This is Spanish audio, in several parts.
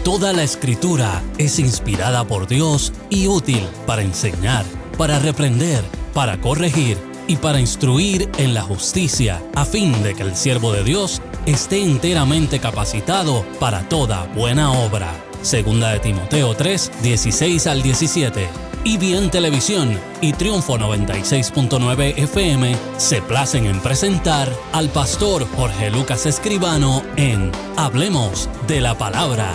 Toda la Escritura es inspirada por Dios y útil para enseñar, para reprender, para corregir y para instruir en la justicia, a fin de que el siervo de Dios esté enteramente capacitado para toda buena obra. Segunda de Timoteo 3, 16 al 17. EBN Televisión y Triunfo 96.9 FM se placen en presentar al pastor Jorge Lucas Escribano en Hablemos de la Palabra.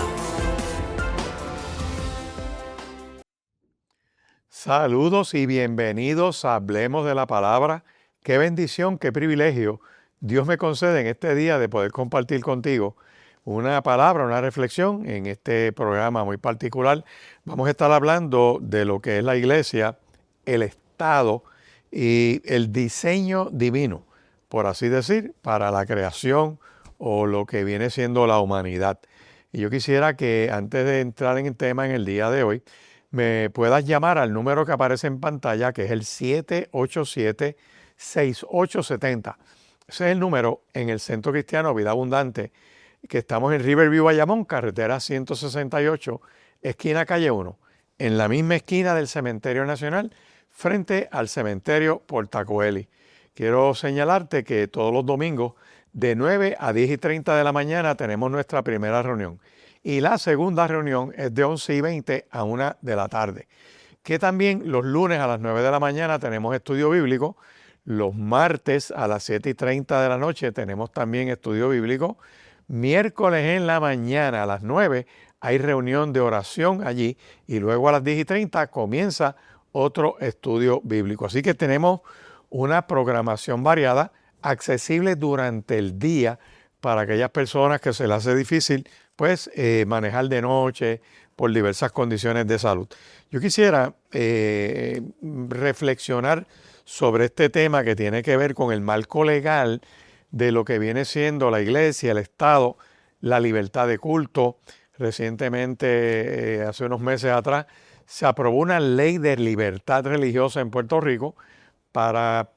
Saludos y bienvenidos a Hablemos de la Palabra. Qué bendición, qué privilegio Dios me concede en este día de poder compartir contigo una palabra, una reflexión en este programa muy particular. Vamos a estar hablando de lo que es la iglesia, el estado y el diseño divino, por así decir, para la creación o lo que viene siendo la humanidad. Y yo quisiera que antes de entrar en el tema en el día de hoy, me puedas llamar al número que aparece en pantalla, que es el 787-6870. Ese es el número en el Centro Cristiano Vida Abundante, que estamos en Riverview, Bayamón, carretera 168, esquina calle 1, en la misma esquina del Cementerio Nacional, frente al Cementerio Portacoeli. Quiero señalarte que todos los domingos, de 9 a 10 y 30 de la mañana, tenemos nuestra primera reunión. Y la segunda reunión es de 11 y 20 a 1 de la tarde. Que también los lunes a las 9 de la mañana tenemos estudio bíblico. Los martes a las 7 y 30 de la noche tenemos también estudio bíblico. Miércoles en la mañana a las 9 hay reunión de oración allí. Y luego a las 10 y 30 comienza otro estudio bíblico. Así que tenemos una programación variada, accesible durante el día para aquellas personas que se les hace difícil manejar de noche por diversas condiciones de salud. Yo quisiera reflexionar sobre este tema que tiene que ver con el marco legal de lo que viene siendo la iglesia, el Estado, la libertad de culto. Recientemente, hace unos meses atrás, se aprobó una ley de libertad religiosa en Puerto Rico para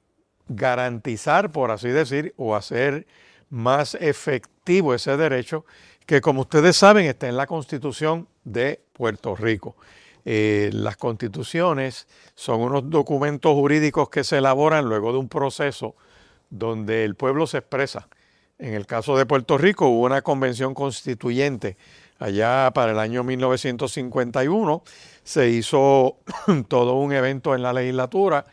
garantizar, por así decir, o hacer más efectivo ese derecho que, como ustedes saben, está en la Constitución de Puerto Rico. Las constituciones son unos documentos jurídicos que se elaboran luego de un proceso donde el pueblo se expresa. En el caso de Puerto Rico hubo una convención constituyente allá para el año 1951. Se hizo todo un evento en la legislatura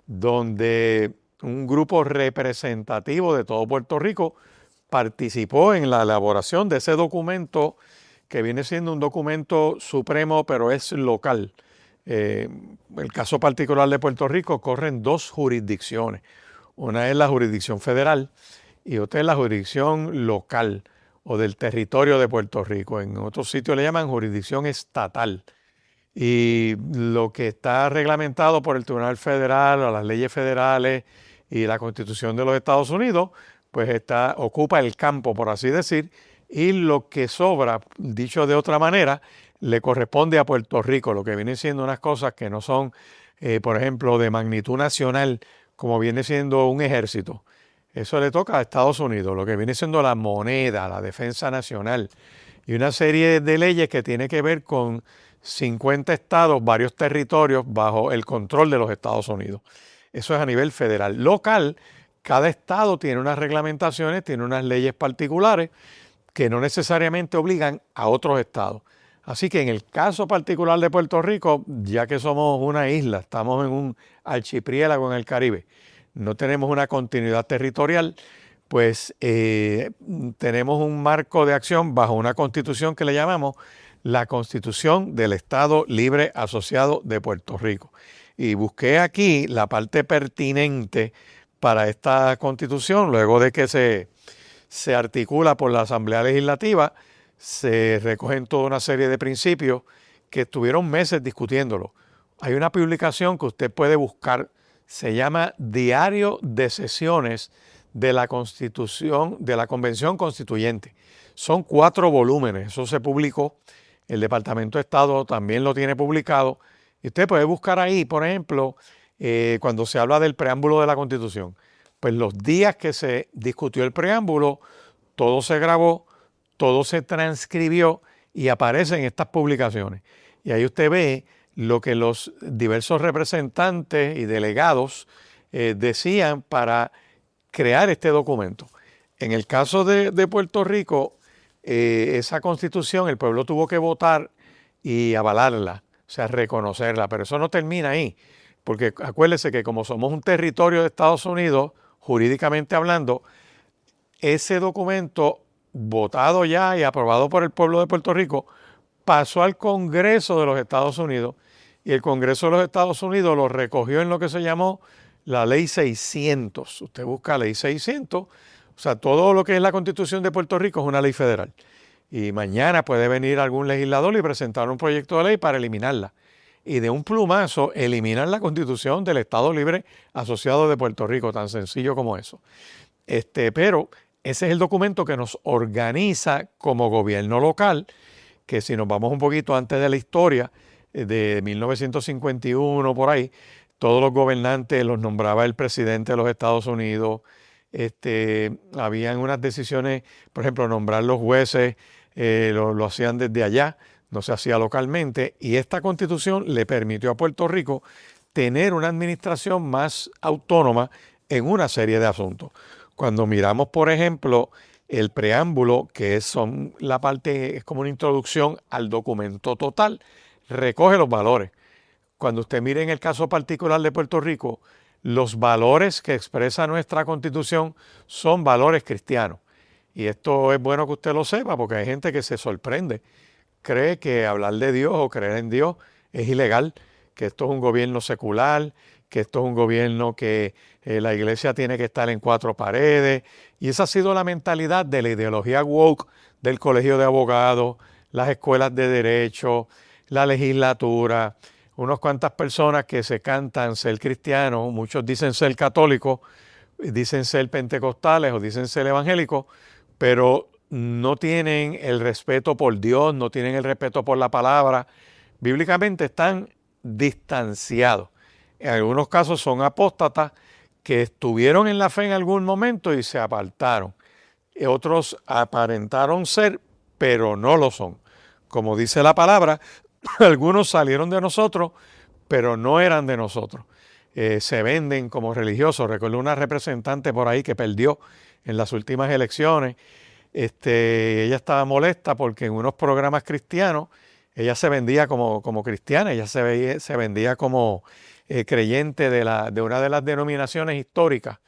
donde un grupo representativo de todo Puerto Rico participó en la elaboración de ese documento que viene siendo un documento supremo, pero es local. El caso particular de Puerto Rico corre en dos jurisdicciones. Una es la jurisdicción federal y otra es la jurisdicción local o del territorio de Puerto Rico. En otros sitios le llaman jurisdicción estatal. Y lo que está reglamentado por el Tribunal Federal o las leyes federales y la Constitución de los Estados Unidos, pues ocupa el campo, por así decir, y lo que sobra, dicho de otra manera, le corresponde a Puerto Rico, lo que viene siendo unas cosas que no son, por ejemplo, de magnitud nacional, como viene siendo un ejército. Eso le toca a Estados Unidos, lo que viene siendo la moneda, la defensa nacional, y una serie de leyes que tiene que ver con 50 estados, varios territorios bajo el control de los Estados Unidos. Eso es a nivel federal. Local, cada estado tiene unas reglamentaciones, tiene unas leyes particulares que no necesariamente obligan a otros estados. Así que en el caso particular de Puerto Rico, ya que somos una isla, estamos en un archipiélago en el Caribe, no tenemos una continuidad territorial, pues tenemos un marco de acción bajo una constitución que le llamamos la Constitución del Estado Libre Asociado de Puerto Rico. Y busqué aquí la parte pertinente para esta constitución, luego de que se articula por la Asamblea Legislativa, se recogen toda una serie de principios que estuvieron meses discutiéndolo. Hay una publicación que usted puede buscar, se llama Diario de Sesiones de la Constitución, de la Convención Constituyente. Son 4 volúmenes, eso se publicó, el Departamento de Estado también lo tiene publicado. Y usted puede buscar ahí, por ejemplo, cuando se habla del preámbulo de la Constitución, pues los días que se discutió el preámbulo, todo se grabó, todo se transcribió y aparecen estas publicaciones. Y ahí usted ve lo que los diversos representantes y delegados decían para crear este documento. En el caso de Puerto Rico, esa constitución el pueblo tuvo que votar y avalarla, o sea, reconocerla, pero eso no termina ahí, porque acuérdese que como somos un territorio de Estados Unidos, jurídicamente hablando, ese documento votado ya y aprobado por el pueblo de Puerto Rico pasó al Congreso de los Estados Unidos y el Congreso de los Estados Unidos lo recogió en lo que se llamó la Ley 600. Usted busca Ley 600, o sea, todo lo que es la Constitución de Puerto Rico es una ley federal. Y mañana puede venir algún legislador y presentar un proyecto de ley para eliminarla. Y de un plumazo eliminar la Constitución del Estado Libre Asociado de Puerto Rico, tan sencillo como eso. Pero ese es el documento que nos organiza como gobierno local, que si nos vamos un poquito antes de la historia, de 1951 por ahí, todos los gobernantes los nombraba el presidente de los Estados Unidos. Habían unas decisiones, por ejemplo, nombrar los jueces, lo hacían desde allá, no se hacía localmente, y esta constitución le permitió a Puerto Rico tener una administración más autónoma en una serie de asuntos. Cuando miramos, por ejemplo, el preámbulo, que es como una introducción al documento total, recoge los valores. Cuando usted mire en el caso particular de Puerto Rico, los valores que expresa nuestra Constitución son valores cristianos. Y esto es bueno que usted lo sepa, porque hay gente que se sorprende. Cree que hablar de Dios o creer en Dios es ilegal, que esto es un gobierno secular, que esto es un gobierno que la iglesia tiene que estar en cuatro paredes. Y esa ha sido la mentalidad de la ideología woke del Colegio de Abogados, las escuelas de derecho, la legislatura, unas cuantas personas que se cantan ser cristianos, muchos dicen ser católicos, dicen ser pentecostales o dicen ser evangélicos, pero no tienen el respeto por Dios, no tienen el respeto por la palabra. Bíblicamente están distanciados. En algunos casos son apóstatas que estuvieron en la fe en algún momento y se apartaron. Otros aparentaron ser, pero no lo son. Como dice la palabra, algunos salieron de nosotros, pero no eran de nosotros. Se venden como religiosos. Recuerdo una representante por ahí que perdió en las últimas elecciones. Ella estaba molesta porque en unos programas cristianos ella se vendía como cristiana, ella se vendía como creyente de una de las denominaciones históricas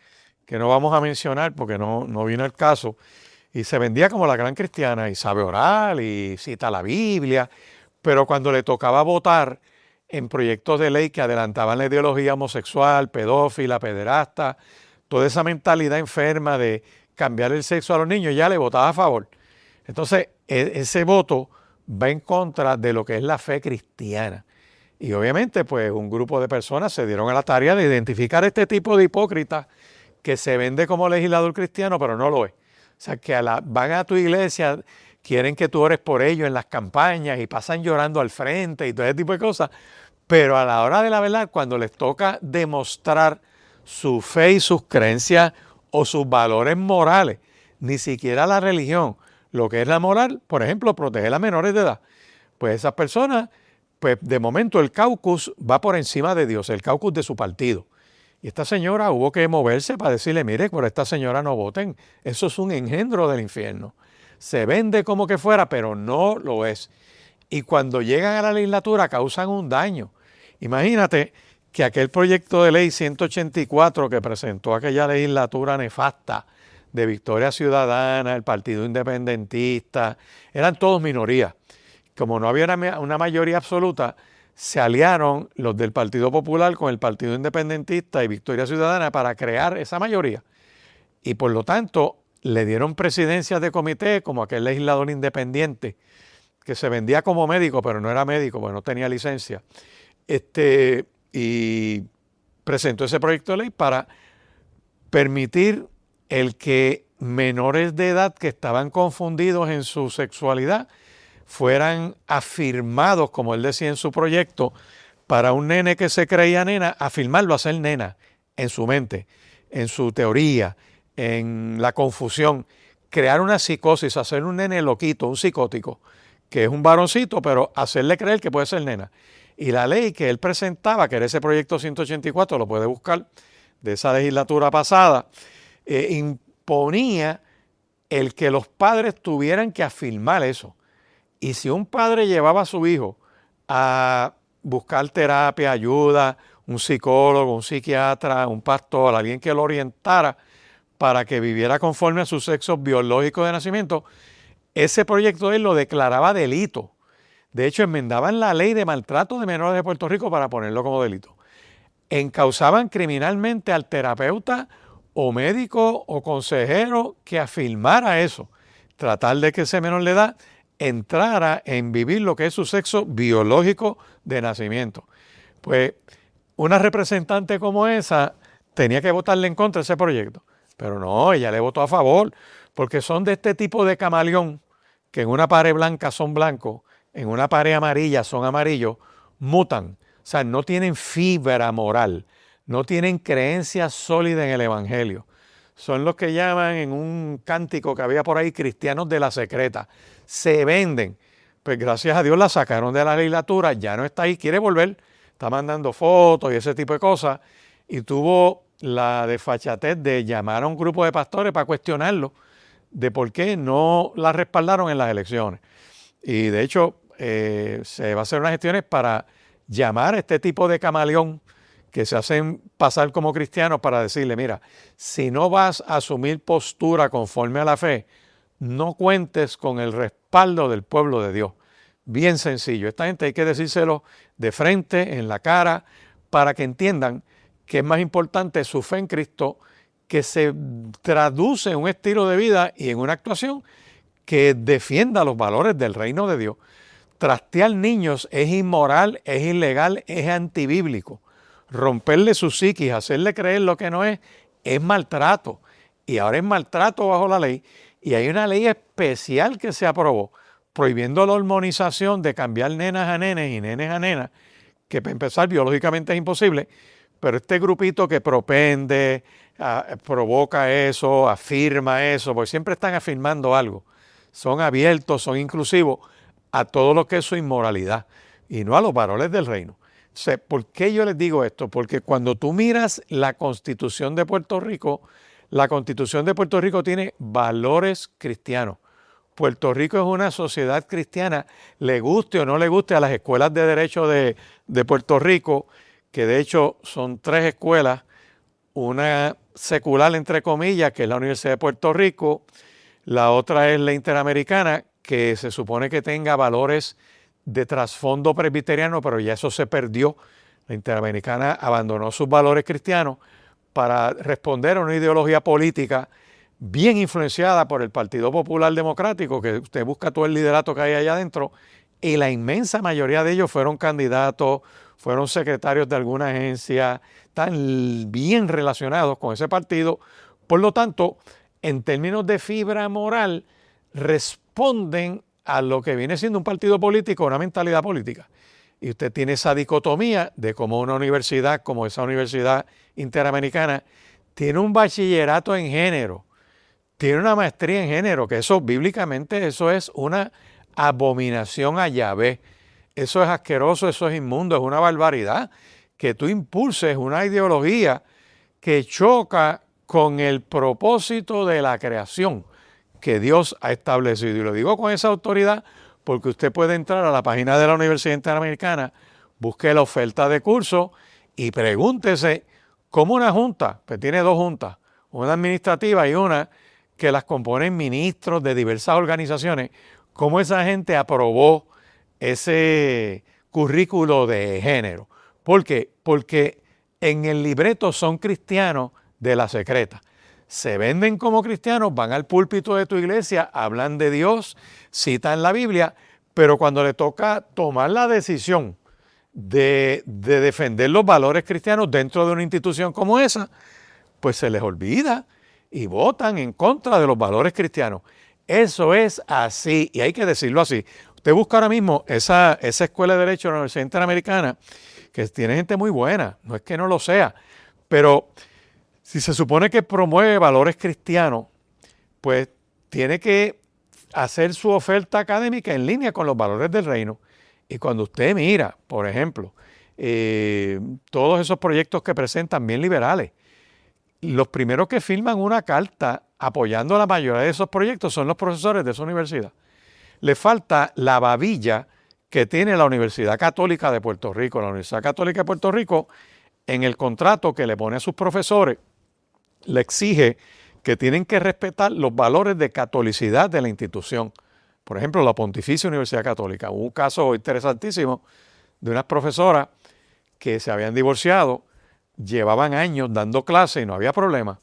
que no vamos a mencionar porque no vino el caso, y se vendía como la gran cristiana y sabe orar y cita la Biblia, pero cuando le tocaba votar en proyectos de ley que adelantaban la ideología homosexual, pedófila, pederasta, toda esa mentalidad enferma de cambiar el sexo a los niños, ya le votaba a favor. Entonces, ese voto va en contra de lo que es la fe cristiana. Y obviamente, pues, un grupo de personas se dieron a la tarea de identificar este tipo de hipócritas que se vende como legislador cristiano, pero no lo es. O sea, que van a tu iglesia, quieren que tú ores por ellos en las campañas y pasan llorando al frente y todo ese tipo de cosas, pero a la hora de la verdad, cuando les toca demostrar su fe y sus creencias o sus valores morales, ni siquiera la religión, lo que es la moral, por ejemplo, proteger a menores de edad, pues esas personas, pues de momento el caucus va por encima de Dios, el caucus de su partido. Y esta señora hubo que moverse para decirle, mire, por esta señora no voten, eso es un engendro del infierno. Se vende como que fuera, pero no lo es. Y cuando llegan a la legislatura causan un daño. Imagínate que aquel proyecto de ley 184 que presentó aquella legislatura nefasta de Victoria Ciudadana, el Partido Independentista, eran todos minorías. Como no había una mayoría absoluta, se aliaron los del Partido Popular con el Partido Independentista y Victoria Ciudadana para crear esa mayoría. Y por lo tanto, le dieron presidencias de comité como aquel legislador independiente que se vendía como médico, pero no era médico, porque no tenía licencia. Y presentó ese proyecto de ley para permitir el que menores de edad que estaban confundidos en su sexualidad fueran afirmados, como él decía en su proyecto, para un nene que se creía nena, afirmarlo a ser nena en su mente, en su teoría, en la confusión, crear una psicosis, hacer un nene loquito, un psicótico, que es un varoncito, pero hacerle creer que puede ser nena. Y la ley que él presentaba, que era ese proyecto 184, lo puede buscar, de esa legislatura pasada, imponía el que los padres tuvieran que afirmar eso. Y si un padre llevaba a su hijo a buscar terapia, ayuda, un psicólogo, un psiquiatra, un pastor, alguien que lo orientara para que viviera conforme a su sexo biológico de nacimiento, ese proyecto de él lo declaraba delito. De hecho, enmendaban la ley de maltrato de menores de Puerto Rico para ponerlo como delito. Encausaban criminalmente al terapeuta o médico o consejero que afirmara eso. Tratar de que ese menor de edad entrara en vivir lo que es su sexo biológico de nacimiento. Pues una representante como esa tenía que votarle en contra de ese proyecto. Pero no, ella le votó a favor, porque son de este tipo de camaleón, que en una pared blanca son blancos, en una pared amarilla son amarillos, mutan. O sea, no tienen fibra moral, no tienen creencia sólida en el Evangelio. Son los que llaman en un cántico que había por ahí cristianos de la secreta. Se venden. Pues gracias a Dios la sacaron de la legislatura, ya no está ahí, quiere volver, está mandando fotos y ese tipo de cosas. Y tuvo la desfachatez de llamar a un grupo de pastores para cuestionarlo de por qué no la respaldaron en las elecciones. Y de hecho se va a hacer unas gestiones para llamar a este tipo de camaleón que se hacen pasar como cristianos para decirle, mira, si no vas a asumir postura conforme a la fe, no cuentes con el respaldo del pueblo de Dios. Bien sencillo. Esta gente hay que decírselo de frente, en la cara, para que entiendan que es más importante su fe en Cristo, que se traduce en un estilo de vida y en una actuación que defienda los valores del reino de Dios. Trastear niños es inmoral, es ilegal, es antibíblico. Romperle su psiquis, hacerle creer lo que no es maltrato. Y ahora es maltrato bajo la ley. Y hay una ley especial que se aprobó prohibiendo la hormonización de cambiar nenas a nenes y nenes a nenas, que para empezar biológicamente es imposible, pero este grupito que propende, provoca eso, afirma eso, porque siempre están afirmando algo. Son abiertos, son inclusivos a todo lo que es su inmoralidad y no a los valores del reino. ¿Por qué yo les digo esto? Porque cuando tú miras la Constitución de Puerto Rico, la Constitución de Puerto Rico tiene valores cristianos. Puerto Rico es una sociedad cristiana, le guste o no le guste a las escuelas de derecho de Puerto Rico, que de hecho son 3 escuelas, una secular entre comillas, que es la Universidad de Puerto Rico, la otra es la Interamericana, que se supone que tenga valores de trasfondo presbiteriano, pero ya eso se perdió. La Interamericana abandonó sus valores cristianos para responder a una ideología política bien influenciada por el Partido Popular Democrático, que usted busca todo el liderato que hay allá adentro, y la inmensa mayoría de ellos fueron candidatos, fueron secretarios de alguna agencia, están bien relacionados con ese partido. Por lo tanto, en términos de fibra moral, responden a lo que viene siendo un partido político, una mentalidad política. Y usted tiene esa dicotomía de cómo una universidad, como esa Universidad Interamericana, tiene un bachillerato en género, tiene una maestría en género, que eso bíblicamente eso es una abominación a Yahvé. Eso es asqueroso, eso es inmundo, es una barbaridad. Que tú impulses una ideología que choca con el propósito de la creación que Dios ha establecido. Y lo digo con esa autoridad porque usted puede entrar a la página de la Universidad Interamericana, busque la oferta de curso y pregúntese cómo una junta, pues tiene 2 juntas, una administrativa y una que las componen ministros de diversas organizaciones, cómo esa gente aprobó ese currículo de género. ¿Por qué? Porque en el libreto son cristianos de la secreta. Se venden como cristianos, van al púlpito de tu iglesia, hablan de Dios, citan la Biblia, pero cuando le toca tomar la decisión de defender los valores cristianos dentro de una institución como esa, pues se les olvida y votan en contra de los valores cristianos. Eso es así y hay que decirlo así. Usted busca ahora mismo esa escuela de Derecho de la Universidad Interamericana, que tiene gente muy buena, no es que no lo sea, pero si se supone que promueve valores cristianos, pues tiene que hacer su oferta académica en línea con los valores del reino. Y cuando usted mira, por ejemplo, todos esos proyectos que presentan bien liberales, los primeros que firman una carta apoyando la mayoría de esos proyectos son los profesores de esa universidad. Le falta la babilla que tiene la Universidad Católica de Puerto Rico. La Universidad Católica de Puerto Rico, en el contrato que le pone a sus profesores, le exige que tienen que respetar los valores de catolicidad de la institución. Por ejemplo, la Pontificia Universidad Católica. Hubo un caso interesantísimo de unas profesoras que se habían divorciado, llevaban años dando clases y no había problema.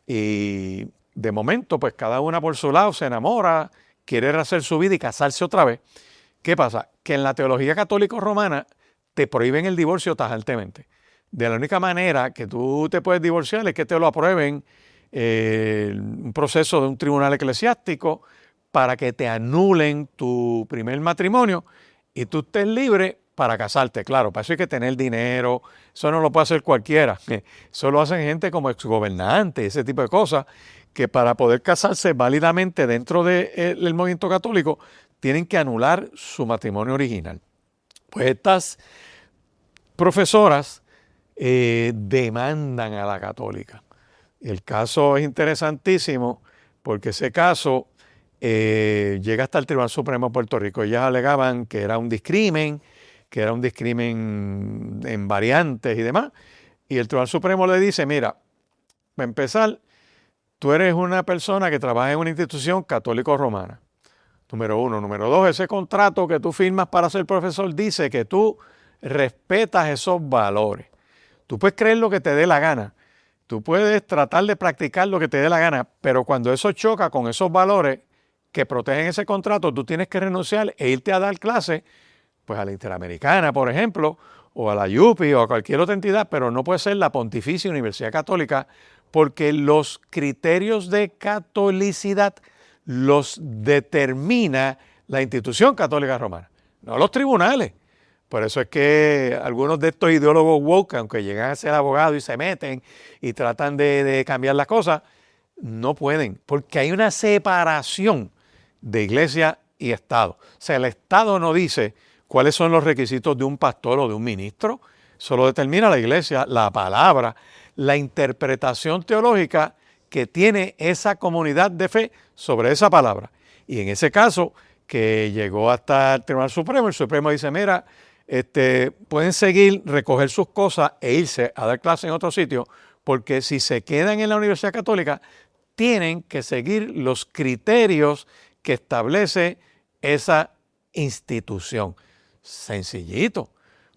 Y de momento, pues cada una por su lado se enamora, quiere hacer su vida y casarse otra vez. ¿Qué pasa? Que en la teología católica romana te prohíben el divorcio tajantemente. De la única manera que tú te puedes divorciar es que te lo aprueben un proceso de un tribunal eclesiástico para que te anulen tu primer matrimonio y tú estés libre para casarte. Claro, para eso hay que tener dinero, eso no lo puede hacer cualquiera. Eso lo hacen gente como exgobernantes, ese tipo de cosas, que para poder casarse válidamente dentro del movimiento católico tienen que anular su matrimonio original. Pues estas profesoras demandan a la católica. El caso es interesantísimo porque ese caso llega hasta el Tribunal Supremo de Puerto Rico. Ellas alegaban que era un discrimen en variantes y demás. Y el Tribunal Supremo le dice, mira, para empezar, tú eres una persona que trabaja en una institución católico-romana. Número uno. Número dos, ese contrato que tú firmas para ser profesor dice que tú respetas esos valores. Tú puedes creer lo que te dé la gana. Tú puedes tratar de practicar lo que te dé la gana, pero cuando eso choca con esos valores que protegen ese contrato, tú tienes que renunciar e irte a dar clases, pues a la Interamericana, por ejemplo, o a la UPI o a cualquier otra entidad, pero no puede ser la Pontificia Universidad Católica, porque los criterios de catolicidad los determina la institución católica romana, no los tribunales. Por eso es que algunos de estos ideólogos woke, aunque llegan a ser abogados y se meten y tratan de cambiar las cosas, no pueden, porque hay una separación de iglesia y Estado. O sea, el Estado no dice cuáles son los requisitos de un pastor o de un ministro, eso lo determina la iglesia, la palabra, la interpretación teológica que tiene esa comunidad de fe sobre esa palabra. Y en ese caso, que llegó hasta el Tribunal Supremo, el Supremo dice, mira, pueden seguir, recoger sus cosas e irse a dar clase en otro sitio, porque si se quedan en la Universidad Católica, tienen que seguir los criterios que establece esa institución. Sencillito.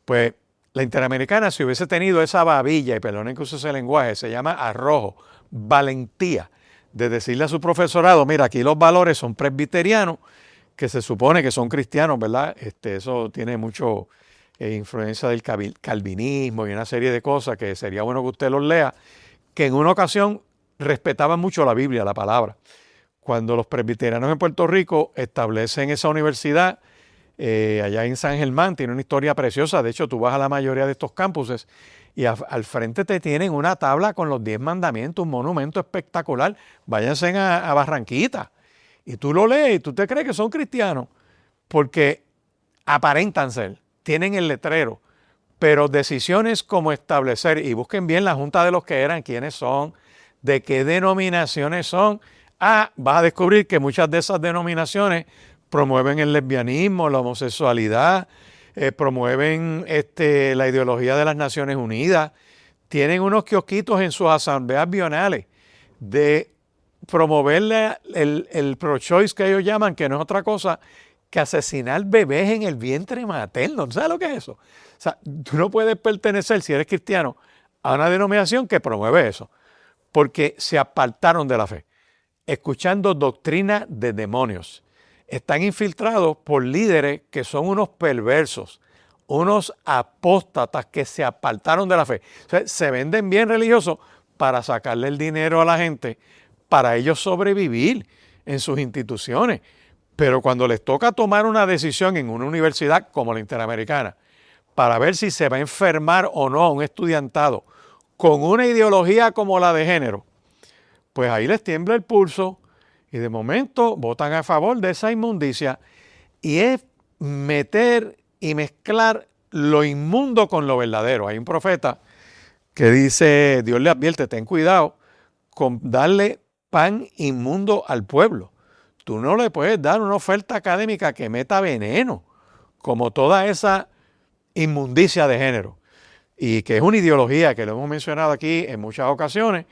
Pues la Interamericana, si hubiese tenido esa babilla, y perdonen que use ese lenguaje, se llama arrojo, valentía, de decirle a su profesorado, mira, aquí los valores son presbiterianos, que se supone que son cristianos, ¿verdad? Eso tiene mucho influencia del calvinismo y una serie de cosas que sería bueno que usted los lea, que en una ocasión respetaban mucho la Biblia, la palabra. Cuando los presbiterianos en Puerto Rico establecen esa universidad, allá en San Germán, tiene una historia preciosa. De hecho, tú vas a la mayoría de estos campuses y al frente te tienen una tabla con los 10 mandamientos, un monumento espectacular. Váyanse a Barranquita. Y tú lo lees y tú te crees que son cristianos porque aparentan ser, tienen el letrero, pero decisiones como establecer, y busquen bien la junta de los que eran, quiénes son, de qué denominaciones son. Vas a descubrir que muchas de esas denominaciones promueven el lesbianismo, la homosexualidad, promueven la ideología de las Naciones Unidas, tienen unos kiosquitos en sus asambleas bienales de promover el pro-choice que ellos llaman, que no es otra cosa que asesinar bebés en el vientre materno. ¿Sabes lo que es eso? O sea, tú no puedes pertenecer, si eres cristiano, a una denominación que promueve eso, porque se apartaron de la fe, escuchando doctrina de demonios. Están infiltrados por líderes que son unos perversos, unos apóstatas que se apartaron de la fe. O sea, se venden bien religiosos para sacarle el dinero a la gente, para ellos sobrevivir en sus instituciones. Pero cuando les toca tomar una decisión en una universidad como la Interamericana, para ver si se va a enfermar o no a un estudiantado con una ideología como la de género, pues ahí les tiembla el pulso Y de momento votan a favor de esa inmundicia y es meter y mezclar lo inmundo con lo verdadero. Hay un profeta que dice, Dios le advierte, ten cuidado con darle pan inmundo al pueblo. Tú no le puedes dar una oferta académica que meta veneno, como toda esa inmundicia de género. Y que es una ideología que lo hemos mencionado aquí en muchas ocasiones,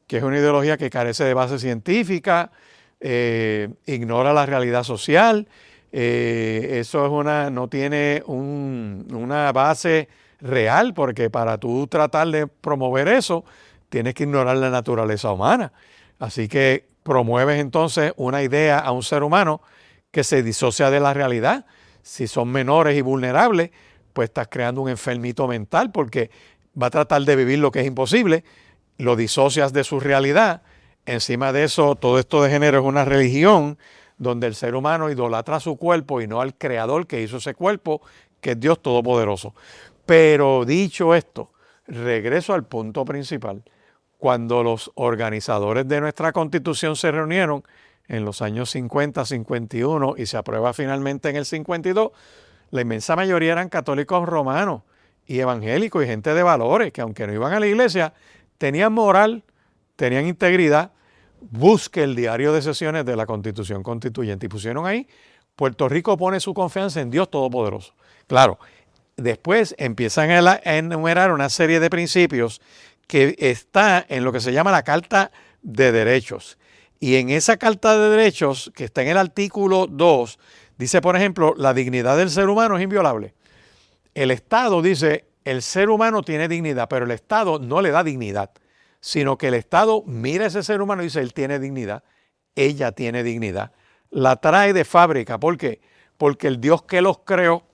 que es una ideología que carece de base científica, ignora la realidad social, eso es no tiene una base real, porque para tú tratar de promover eso, tienes que ignorar la naturaleza humana. Así que promueves entonces una idea a un ser humano que se disocia de la realidad. Si son menores y vulnerables, pues estás creando un enfermito mental porque va a tratar de vivir lo que es imposible, lo disocias de su realidad. Encima de eso, todo esto de género es una religión donde el ser humano idolatra su cuerpo y no al creador que hizo ese cuerpo, que es Dios Todopoderoso. Pero dicho esto, regreso al punto principal. Cuando los organizadores de nuestra Constitución se reunieron en los años 50, 51 y se aprueba finalmente en el 52, la inmensa mayoría eran católicos romanos y evangélicos y gente de valores que aunque no iban a la iglesia, tenían moral, tenían integridad. Busque el diario de sesiones de la Constitución Constituyente y pusieron ahí, Puerto Rico pone su confianza en Dios Todopoderoso. Claro, después empiezan a enumerar una serie de principios que está en lo que se llama la Carta de Derechos. Y en esa Carta de Derechos, que está en el artículo 2, dice, por ejemplo, la dignidad del ser humano es inviolable. El Estado dice, el ser humano tiene dignidad, pero el Estado no le da dignidad, sino que el Estado mira a ese ser humano y dice, él tiene dignidad, ella tiene dignidad. La trae de fábrica. ¿Por qué? Porque el Dios que los creó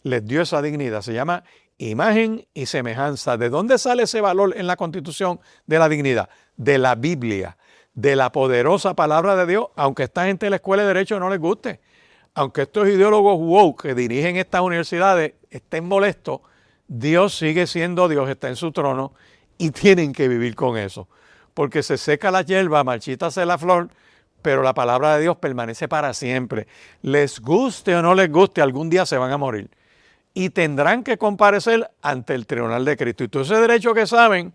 les dio esa dignidad. Se llama imagen y semejanza. ¿De dónde sale ese valor en la Constitución de la dignidad? De la Biblia, de la poderosa palabra de Dios, aunque esta gente de la Escuela de Derecho no les guste. Aunque estos ideólogos woke que dirigen estas universidades estén molestos, Dios sigue siendo Dios, está en su trono y tienen que vivir con eso. Porque se seca la hierba, marchítase la flor, pero la palabra de Dios permanece para siempre. Les guste o no les guste, algún día se van a morir. Y tendrán que comparecer ante el tribunal de Cristo. Y todo ese derecho que saben,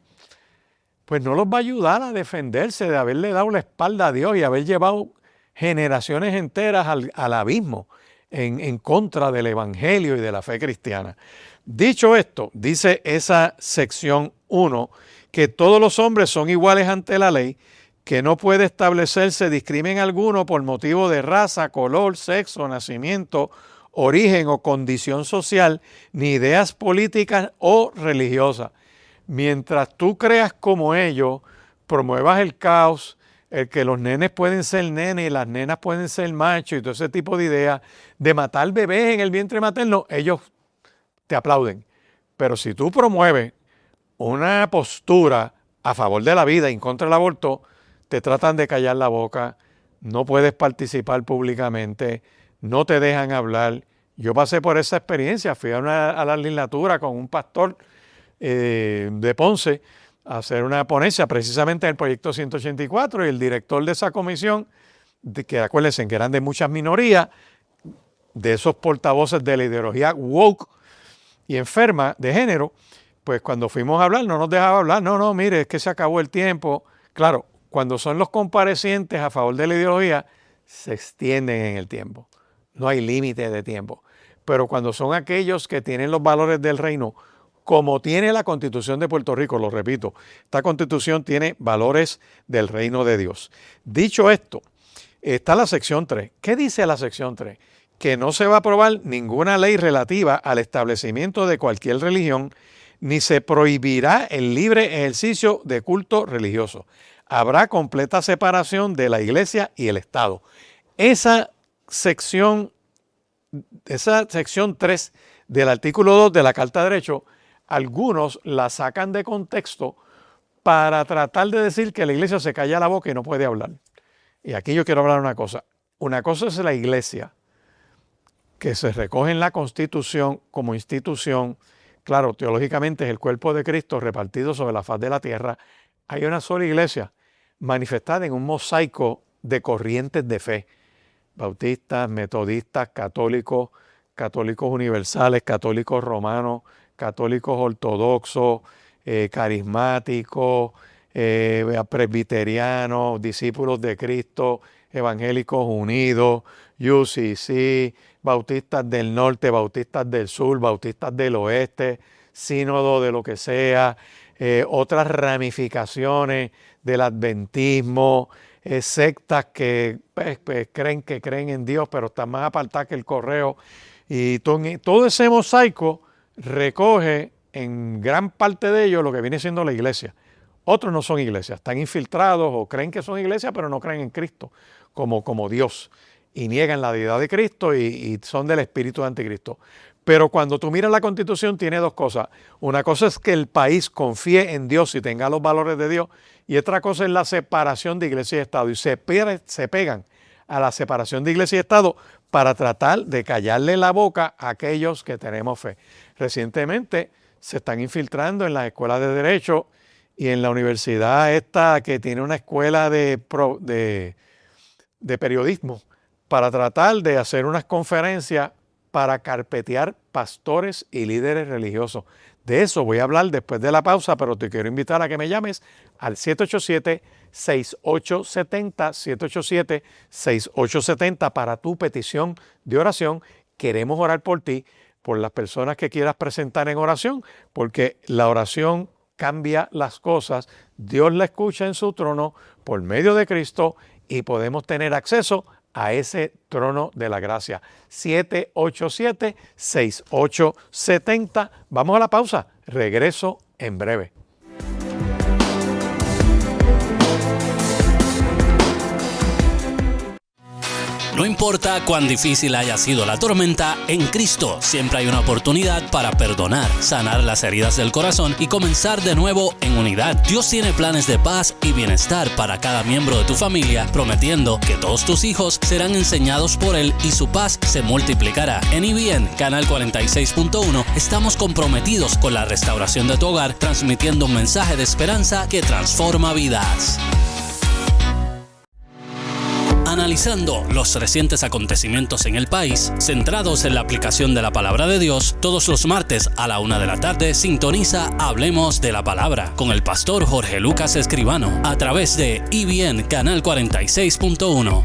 pues no los va a ayudar a defenderse de haberle dado la espalda a Dios y haber llevado generaciones enteras al abismo en contra del evangelio y de la fe cristiana. Dicho esto, dice esa sección 1, que todos los hombres son iguales ante la ley, que no puede establecerse discrimen alguno por motivo de raza, color, sexo, nacimiento, origen o condición social, ni ideas políticas o religiosas. Mientras tú creas como ellos, promuevas el caos, el que los nenes pueden ser nenes y las nenas pueden ser machos y todo ese tipo de ideas de matar bebés en el vientre materno, ellos te aplauden. Pero si tú promueves una postura a favor de la vida y en contra del aborto, te tratan de callar la boca, no puedes participar públicamente, no te dejan hablar. Yo pasé por esa experiencia, fui a la legislatura con un pastor de Ponce a hacer una ponencia precisamente en el proyecto 184 y el director de esa comisión, que acuérdense que eran de muchas minorías, de esos portavoces de la ideología woke y enferma de género, pues cuando fuimos a hablar no nos dejaba hablar, no, mire, es que se acabó el tiempo. Claro, cuando son los comparecientes a favor de la ideología, se extienden en el tiempo, no hay límite de tiempo. Pero cuando son aquellos que tienen los valores del reino, como tiene la Constitución de Puerto Rico, lo repito, esta Constitución tiene valores del reino de Dios. Dicho esto, está la sección 3. ¿Qué dice la sección 3? Que no se va a aprobar ninguna ley relativa al establecimiento de cualquier religión, ni se prohibirá el libre ejercicio de culto religioso. Habrá completa separación de la Iglesia y el Estado. Esa sección 3 del artículo 2 de la Carta de Derecho, algunos la sacan de contexto para tratar de decir que la Iglesia se calla la boca y no puede hablar. Y aquí yo quiero hablar una cosa. Una cosa es la Iglesia, que se recoge en la Constitución como institución. Claro, teológicamente es el cuerpo de Cristo repartido sobre la faz de la tierra. Hay una sola iglesia manifestada en un mosaico de corrientes de fe. Bautistas, metodistas, católicos, católicos universales, católicos romanos, católicos ortodoxos, carismáticos, presbiterianos, discípulos de Cristo, evangélicos unidos, UCC, bautistas del norte, bautistas del sur, bautistas del oeste, sínodo de lo que sea, otras ramificaciones del adventismo, sectas que creen en Dios, pero están más apartadas que el correo. Y todo ese mosaico recoge en gran parte de ellos lo que viene siendo la iglesia. Otros no son iglesias, están infiltrados o creen que son iglesias, pero no creen en Cristo como Dios. Y niegan la deidad de Cristo y son del espíritu de anticristo. Pero cuando tú miras la Constitución tiene dos cosas. Una cosa es que el país confíe en Dios y tenga los valores de Dios. Y otra cosa es la separación de iglesia y Estado. Y se pegan a la separación de iglesia y Estado para tratar de callarle la boca a aquellos que tenemos fe. Recientemente se están infiltrando en las escuelas de Derecho y en la universidad esta que tiene una escuela de periodismo para tratar de hacer unas conferencias para carpetear pastores y líderes religiosos. De eso voy a hablar después de la pausa, pero te quiero invitar a que me llames al 787-6870, 787-6870 para tu petición de oración. Queremos orar por ti, por las personas que quieras presentar en oración, porque la oración cambia las cosas. Dios la escucha en su trono por medio de Cristo y podemos tener acceso a ese trono de la gracia. 787-6870. Vamos a la pausa. Regreso en breve. No importa cuán difícil haya sido la tormenta, en Cristo siempre hay una oportunidad para perdonar, sanar las heridas del corazón y comenzar de nuevo en unidad. Dios tiene planes de paz y bienestar para cada miembro de tu familia, prometiendo que todos tus hijos serán enseñados por Él y su paz se multiplicará. En IBN, Canal 46.1, estamos comprometidos con la restauración de tu hogar, transmitiendo un mensaje de esperanza que transforma vidas. Analizando los recientes acontecimientos en el país, centrados en la aplicación de la palabra de Dios, todos los martes a la 1 de la tarde sintoniza Hablemos de la Palabra con el pastor Jorge Lucas Escribano a través de IBN Canal 46.1.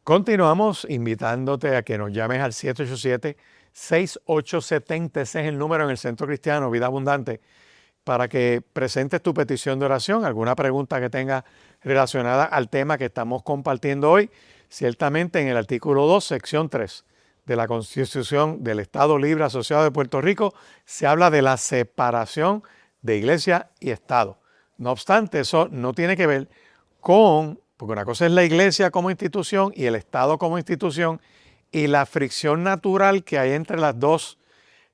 Continuamos invitándote a que nos llames al 787-6870, ese es el número en el Centro Cristiano Vida Abundante, para que presentes tu petición de oración, alguna pregunta que tengas relacionada al tema que estamos compartiendo hoy. Ciertamente en el artículo 2, sección 3 de la Constitución del Estado Libre Asociado de Puerto Rico, se habla de la separación de iglesia y Estado. No obstante, eso no tiene que ver con, porque una cosa es la iglesia como institución y el Estado como institución, y la fricción natural que hay entre las dos,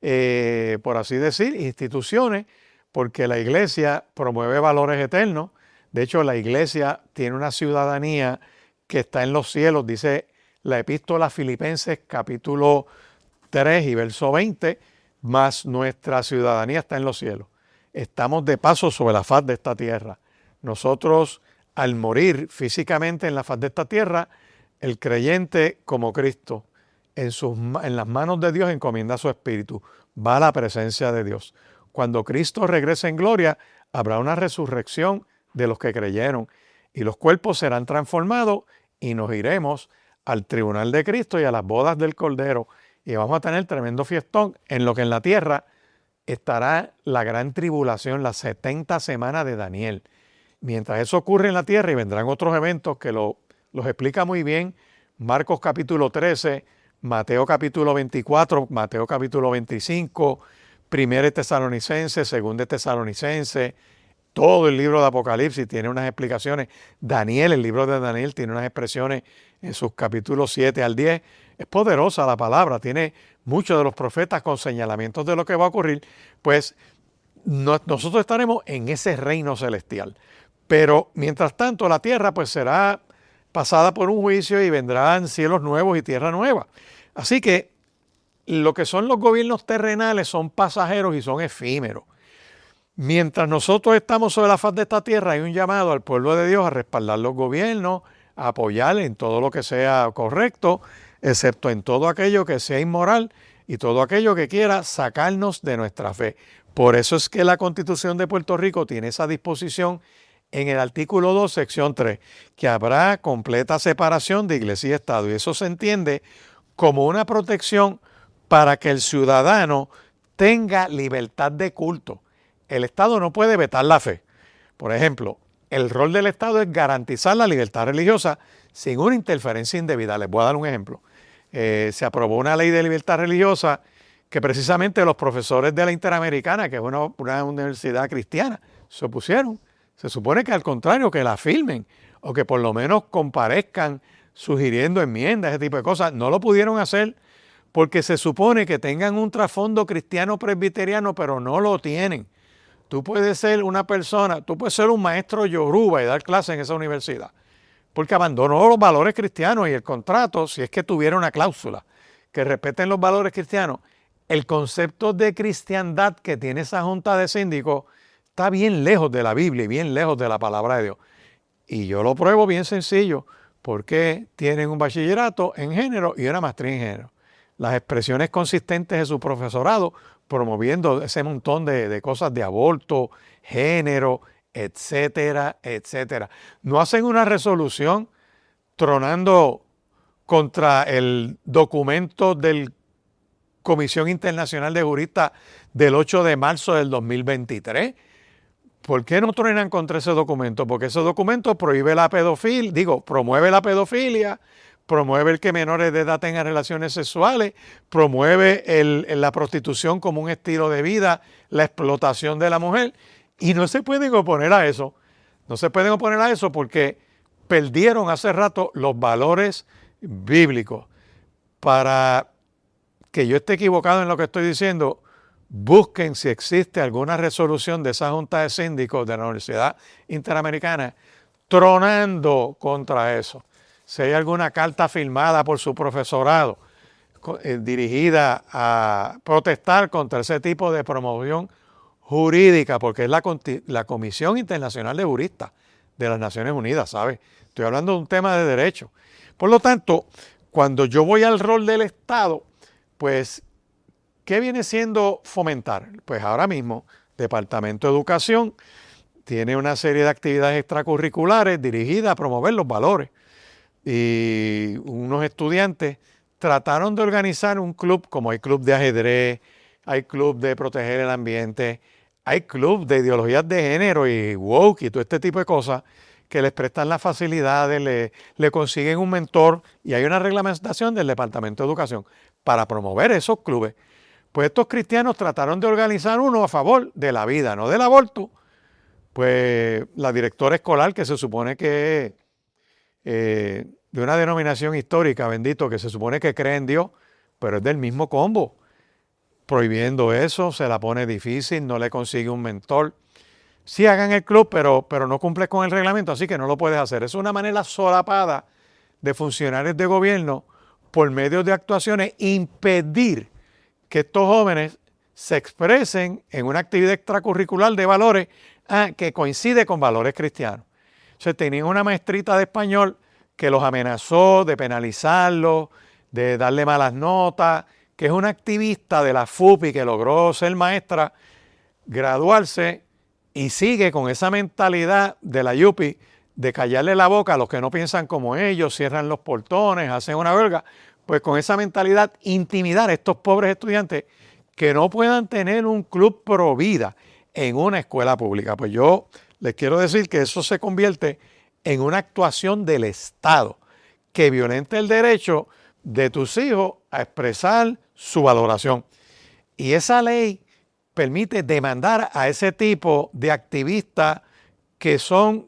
por así decir, instituciones, porque la iglesia promueve valores eternos. De hecho, la iglesia tiene una ciudadanía que está en los cielos, dice la epístola a Filipenses capítulo 3 y verso 20, más nuestra ciudadanía está en los cielos. Estamos de paso sobre la faz de esta tierra. Nosotros, al morir físicamente en la faz de esta tierra, el creyente como Cristo, en las manos de Dios encomienda su espíritu, va a la presencia de Dios. Cuando Cristo regrese en gloria, habrá una resurrección de los que creyeron y los cuerpos serán transformados y nos iremos al tribunal de Cristo y a las bodas del Cordero y vamos a tener tremendo fiestón en lo que en la tierra estará la gran tribulación, las 70 semanas de Daniel. Mientras eso ocurre en la tierra y vendrán otros eventos que los explica muy bien Marcos capítulo 13, Mateo capítulo 24, Mateo capítulo 25, Primera Tesalonicense, Segunda Tesalonicense, todo el libro de Apocalipsis tiene unas explicaciones. Daniel, el libro de Daniel, tiene unas expresiones en sus capítulos 7 al 10. Es poderosa la palabra, tiene muchos de los profetas con señalamientos de lo que va a ocurrir. Pues nosotros estaremos en ese reino celestial. Pero mientras tanto la tierra pues será pasada por un juicio y vendrán cielos nuevos y tierra nueva. Así que lo que son los gobiernos terrenales son pasajeros y son efímeros. Mientras nosotros estamos sobre la faz de esta tierra, hay un llamado al pueblo de Dios a respaldar los gobiernos, a apoyar en todo lo que sea correcto, excepto en todo aquello que sea inmoral y todo aquello que quiera sacarnos de nuestra fe. Por eso es que la Constitución de Puerto Rico tiene esa disposición en el artículo 2, sección 3, que habrá completa separación de iglesia y Estado. Y eso se entiende como una protección para que el ciudadano tenga libertad de culto. El Estado no puede vetar la fe. Por ejemplo, el rol del Estado es garantizar la libertad religiosa sin una interferencia indebida. Les voy a dar un ejemplo. Se aprobó una ley de libertad religiosa que precisamente los profesores de la Interamericana, que es una universidad cristiana, se opusieron. Se supone que al contrario, que la firmen o que por lo menos comparezcan sugiriendo enmiendas, ese tipo de cosas. No lo pudieron hacer porque se supone que tengan un trasfondo cristiano presbiteriano, pero no lo tienen. Tú puedes ser una persona, tú puedes ser un maestro yoruba y dar clases en esa universidad, porque abandonó los valores cristianos y el contrato, si es que tuviera una cláusula que respeten los valores cristianos, el concepto de cristiandad que tiene esa junta de síndicos está bien lejos de la Biblia y bien lejos de la palabra de Dios. Y yo lo pruebo bien sencillo, porque tienen un bachillerato en género y una maestría en género. Las expresiones consistentes de su profesorado promoviendo ese montón de cosas de aborto, género, etcétera, etcétera. No hacen una resolución tronando contra el documento del Comisión Internacional de Juristas del 8 de marzo del 2023. ¿Por qué no truenan contra ese documento? Porque ese documento promueve la pedofilia, promueve el que menores de edad tengan relaciones sexuales, promueve la prostitución como un estilo de vida, la explotación de la mujer, y no se pueden oponer a eso. No se pueden oponer a eso porque perdieron hace rato los valores bíblicos. Para que yo esté equivocado en lo que estoy diciendo, busquen si existe alguna resolución de esa Junta de Síndicos de la Universidad Interamericana tronando contra eso. Si hay alguna carta firmada por su profesorado dirigida a protestar contra ese tipo de promoción jurídica, porque es la Comisión Internacional de Juristas de las Naciones Unidas, ¿sabes? Estoy hablando de un tema de derecho. Por lo tanto, cuando yo voy al rol del Estado, pues, ¿qué viene siendo fomentar? Pues ahora mismo, Departamento de Educación tiene una serie de actividades extracurriculares dirigidas a promover los valores. Y unos estudiantes trataron de organizar un club, como hay club de ajedrez, hay club de proteger el ambiente, hay club de ideologías de género y woke y todo este tipo de cosas, que les prestan las facilidades, le consiguen un mentor y hay una reglamentación del Departamento de Educación para promover esos clubes. Pues estos cristianos trataron de organizar uno a favor de la vida, no del aborto. Pues la directora escolar, que se supone que es de una denominación histórica, bendito, que se supone que cree en Dios, pero es del mismo combo. Prohibiendo eso, se la pone difícil, no le consigue un mentor. Sí hagan el club, pero no cumple con el reglamento, así que no lo puedes hacer. Es una manera solapada de funcionarios de gobierno, por medio de actuaciones, impedir que estos jóvenes se expresen en una actividad extracurricular de valores que coincide con valores cristianos. O sea, tenían una maestrita de español que los amenazó de penalizarlos, de darle malas notas, que es una activista de la FUPI que logró ser maestra, graduarse y sigue con esa mentalidad de la YUPI de callarle la boca a los que no piensan como ellos, cierran los portones, hacen una huelga. Pues con esa mentalidad intimidar a estos pobres estudiantes que no puedan tener un club pro vida en una escuela pública. Pues yo les quiero decir que eso se convierte en una actuación del Estado que violenta el derecho de tus hijos a expresar su valoración. Y esa ley permite demandar a ese tipo de activistas que son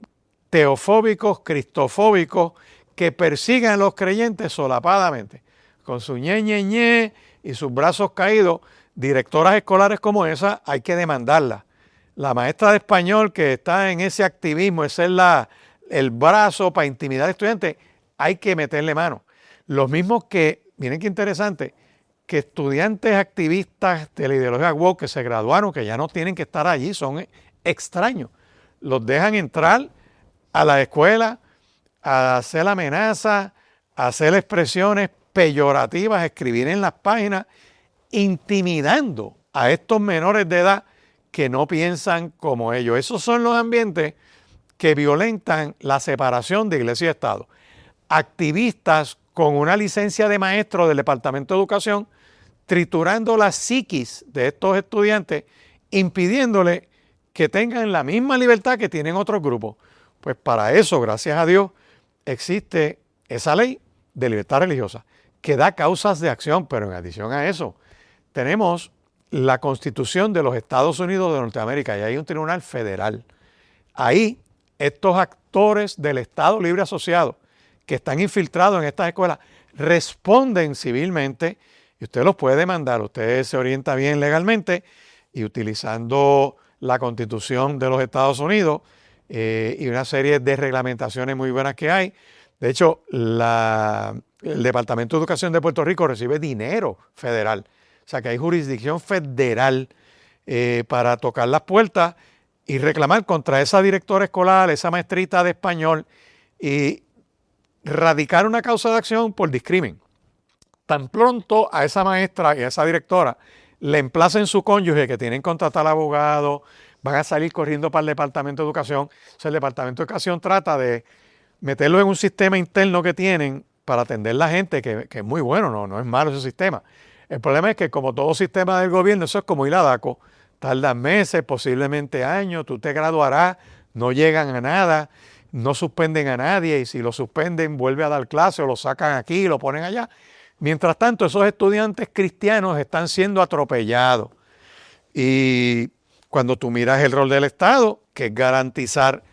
teofóbicos, cristofóbicos, que persigan a los creyentes solapadamente, con su ñe y sus brazos caídos. Directoras escolares como esa hay que demandarlas. La maestra de español que está en ese activismo, ese es el brazo para intimidar a estudiantes, hay que meterle mano. Los mismos que, miren qué interesante, que estudiantes activistas de la ideología woke que se graduaron, que ya no tienen que estar allí, son extraños. Los dejan entrar a la escuela a hacer amenazas, a hacer expresiones peyorativas, escribir en las páginas, intimidando a estos menores de edad que no piensan como ellos. Esos son los ambientes que violentan la separación de Iglesia y Estado. Activistas con una licencia de maestro del Departamento de Educación triturando la psiquis de estos estudiantes, impidiéndole que tengan la misma libertad que tienen otros grupos. Pues para eso, gracias a Dios, existe esa ley de libertad religiosa que da causas de acción, pero en adición a eso, tenemos la Constitución de los Estados Unidos de Norteamérica y hay un tribunal federal. Ahí, estos actores del Estado Libre Asociado que están infiltrados en estas escuelas responden civilmente y usted los puede demandar. Usted se orienta bien legalmente y utilizando la Constitución de los Estados Unidos y una serie de reglamentaciones muy buenas que hay. De hecho, el Departamento de Educación de Puerto Rico recibe dinero federal. O sea que hay jurisdicción federal para tocar las puertas y reclamar contra esa directora escolar, esa maestrita de español y radicar una causa de acción por discrimen. Tan pronto a esa maestra y a esa directora le emplacen su cónyuge que tienen que contratar abogado, van a salir corriendo para el Departamento de Educación. O sea, el Departamento de Educación trata de meterlo en un sistema interno que tienen para atender a la gente, que es muy bueno, no es malo ese sistema. El problema es que como todo sistema del gobierno, eso es como ir a DACO, tardan meses, posiblemente años, tú te graduarás, no llegan a nada, no suspenden a nadie y si lo suspenden vuelve a dar clase o lo sacan aquí y lo ponen allá. Mientras tanto, esos estudiantes cristianos están siendo atropellados. Y cuando tú miras el rol del Estado, que es garantizar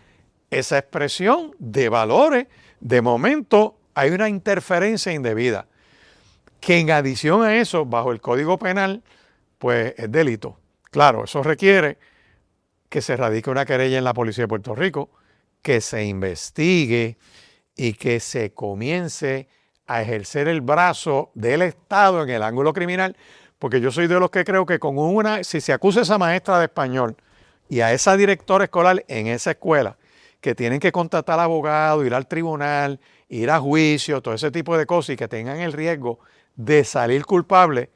esa expresión de valores, de momento hay una interferencia indebida, que en adición a eso, bajo el Código Penal, pues es delito. Claro, eso requiere que se radique una querella en la Policía de Puerto Rico, que se investigue y que se comience a ejercer el brazo del Estado en el ángulo criminal, porque yo soy de los que creo que si se acusa a esa maestra de español y a esa directora escolar en esa escuela, que tienen que contratar abogado, ir al tribunal, ir a juicio, todo ese tipo de cosas y que tengan el riesgo de salir culpables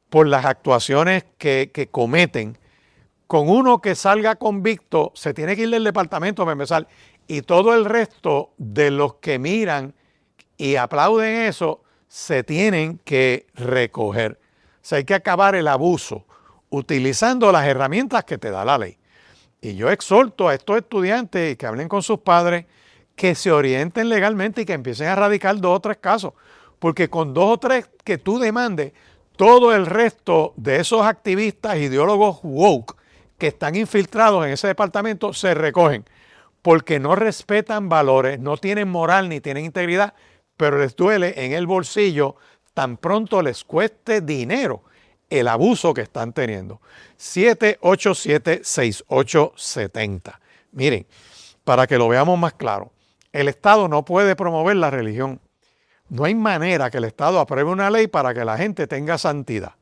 por las actuaciones que cometen, con uno que salga convicto, se tiene que ir del departamento para empezar, y todo el resto de los que miran y aplauden eso, se tienen que recoger. O sea, hay que acabar el abuso utilizando las herramientas que te da la ley. Y yo exhorto a estos estudiantes que hablen con sus padres, que se orienten legalmente y que empiecen a radicar 2 o 3 casos. Porque con 2 o 3 que tú demandes, todo el resto de esos activistas, ideólogos woke que están infiltrados en ese departamento se recogen. Porque no respetan valores, no tienen moral ni tienen integridad, pero les duele en el bolsillo tan pronto les cueste dinero el abuso que están teniendo. 787-6870. Miren, para que lo veamos más claro, el Estado no puede promover la religión. No hay manera que el Estado apruebe una ley para que la gente tenga santidad.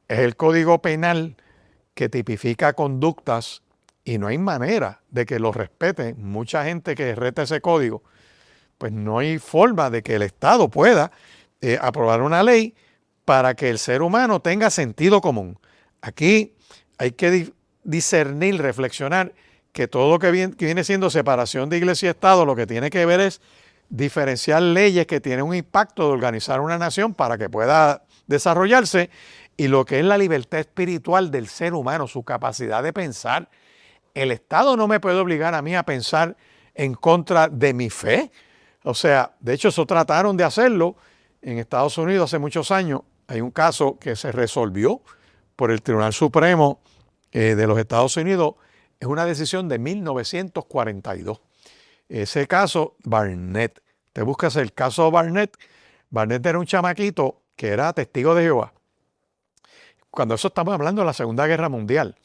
Es el Código Penal que tipifica conductas y no hay manera de que lo respeten. Mucha gente que reta ese código, pues no hay forma de que el Estado pueda aprobar una ley para que el ser humano tenga sentido común. Aquí hay que discernir, reflexionar que todo lo que viene siendo separación de iglesia y Estado, lo que tiene que ver es diferenciar leyes que tienen un impacto de organizar una nación para que pueda desarrollarse y lo que es la libertad espiritual del ser humano, su capacidad de pensar. El Estado no me puede obligar a mí a pensar en contra de mi fe. O sea, de hecho eso trataron de hacerlo en Estados Unidos hace muchos años. Hay un caso que se resolvió por el Tribunal Supremo de los Estados Unidos. Es una decisión de 1942. Ese caso, Barnett. Te buscas el caso Barnett. Barnett era un chamaquito que era testigo de Jehová. Cuando eso estamos hablando de la Segunda Guerra Mundial.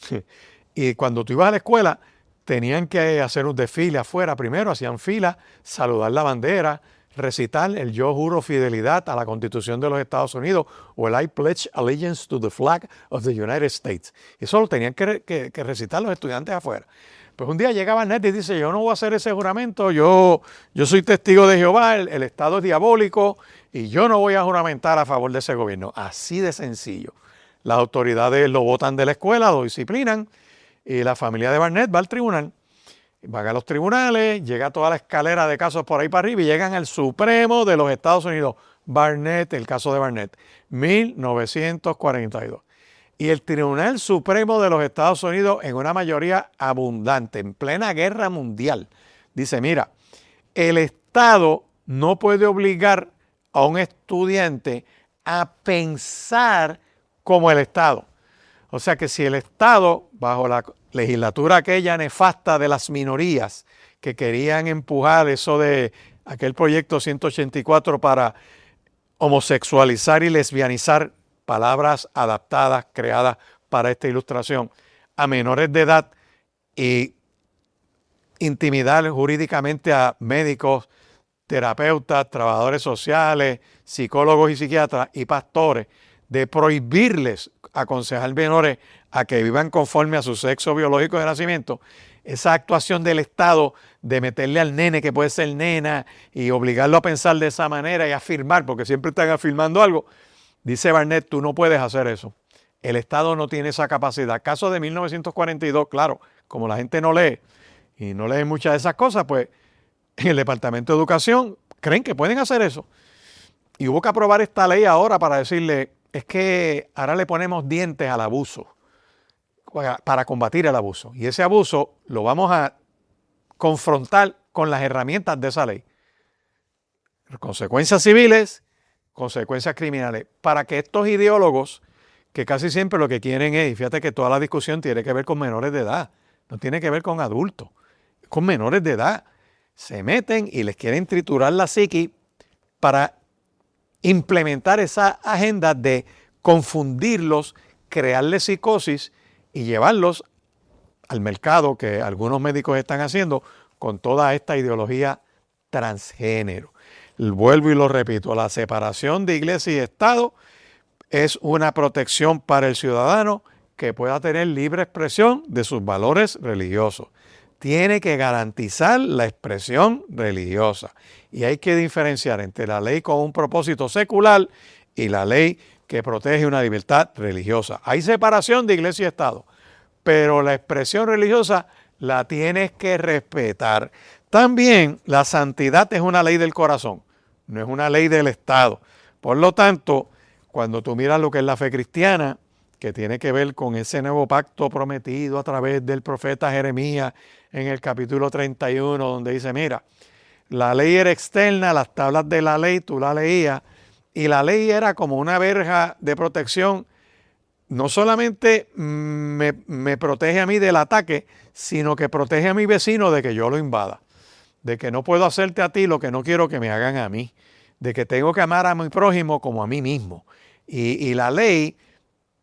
Y cuando tú ibas a la escuela, tenían que hacer un desfile afuera. Primero hacían fila, saludar la bandera, recitar el yo juro fidelidad a la Constitución de los Estados Unidos o el I pledge allegiance to the flag of the United States. Eso lo tenían que recitar los estudiantes afuera. Pues un día llega Barnett y dice, yo no voy a hacer ese juramento, yo soy testigo de Jehová, el Estado es diabólico y yo no voy a juramentar a favor de ese gobierno. Así de sencillo. Las autoridades lo botan de la escuela, lo disciplinan y la familia de Barnett va al tribunal. Van a los tribunales, llega toda la escalera de casos por ahí para arriba y llegan al Supremo de los Estados Unidos. Barnett, el caso de Barnett, 1942. Y el Tribunal Supremo de los Estados Unidos, en una mayoría abundante, en plena guerra mundial, dice, mira, el Estado no puede obligar a un estudiante a pensar como el Estado. O sea que si el Estado, bajo la legislatura aquella nefasta de las minorías que querían empujar eso de aquel proyecto 184 para homosexualizar y lesbianizar, palabras adaptadas, creadas para esta ilustración, a menores de edad y intimidar jurídicamente a médicos, terapeutas, trabajadores sociales, psicólogos y psiquiatras y pastores, de prohibirles aconsejar menores a que vivan conforme a su sexo biológico de nacimiento. Esa actuación del Estado de meterle al nene que puede ser nena y obligarlo a pensar de esa manera y afirmar, porque siempre están afirmando algo, dice Barnett, tú no puedes hacer eso. El Estado no tiene esa capacidad. Caso de 1942, claro, como la gente no lee y no lee muchas de esas cosas, pues en el Departamento de Educación creen que pueden hacer eso. Y hubo que aprobar esta ley ahora para decirle, es que ahora le ponemos dientes al abuso para combatir el abuso. Y ese abuso lo vamos a confrontar con las herramientas de esa ley. Consecuencias civiles, consecuencias criminales, para que estos ideólogos, que casi siempre lo que quieren es, y fíjate que toda la discusión tiene que ver con menores de edad, no tiene que ver con adultos, con menores de edad, se meten y les quieren triturar la psiqui para implementar esa agenda de confundirlos, crearles psicosis y llevarlos al mercado que algunos médicos están haciendo con toda esta ideología transgénero. Vuelvo y lo repito, la separación de iglesia y Estado es una protección para el ciudadano que pueda tener libre expresión de sus valores religiosos. Tiene que garantizar la expresión religiosa. Y hay que diferenciar entre la ley con un propósito secular y la ley que protege una libertad religiosa. Hay separación de iglesia y Estado, pero la expresión religiosa la tienes que respetar. También la santidad es una ley del corazón, no es una ley del Estado. Por lo tanto, cuando tú miras lo que es la fe cristiana, que tiene que ver con ese nuevo pacto prometido a través del profeta Jeremías en el capítulo 31, donde dice, mira, la ley era externa, las tablas de la ley tú la leías, y la ley era como una verja de protección. No solamente me protege a mí del ataque, sino que protege a mi vecino de que yo lo invada, de que no puedo hacerte a ti lo que no quiero que me hagan a mí, de que tengo que amar a mi prójimo como a mí mismo. Y la ley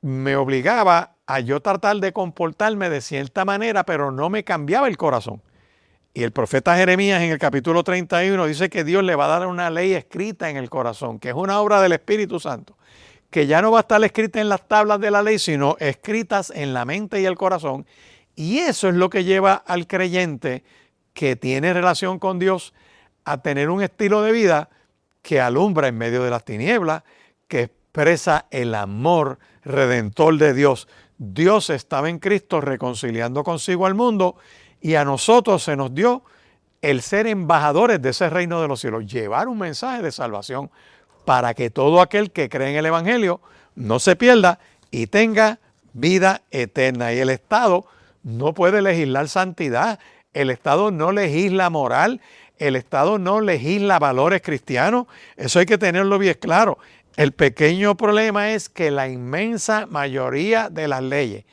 me obligaba a yo tratar de comportarme de cierta manera, pero no me cambiaba el corazón. Y el profeta Jeremías en el capítulo 31 dice que Dios le va a dar una ley escrita en el corazón, que es una obra del Espíritu Santo, que ya no va a estar escrita en las tablas de la ley, sino escritas en la mente y el corazón. Y eso es lo que lleva al creyente que tiene relación con Dios a tener un estilo de vida que alumbra en medio de las tinieblas, que expresa el amor redentor de Dios. Dios estaba en Cristo reconciliando consigo al mundo y a nosotros se nos dio el ser embajadores de ese reino de los cielos, llevar un mensaje de salvación para que todo aquel que cree en el Evangelio no se pierda y tenga vida eterna. Y el Estado no puede legislar santidad, el Estado no legisla moral, el Estado no legisla valores cristianos, eso hay que tenerlo bien claro. El pequeño problema es que la inmensa mayoría de las leyes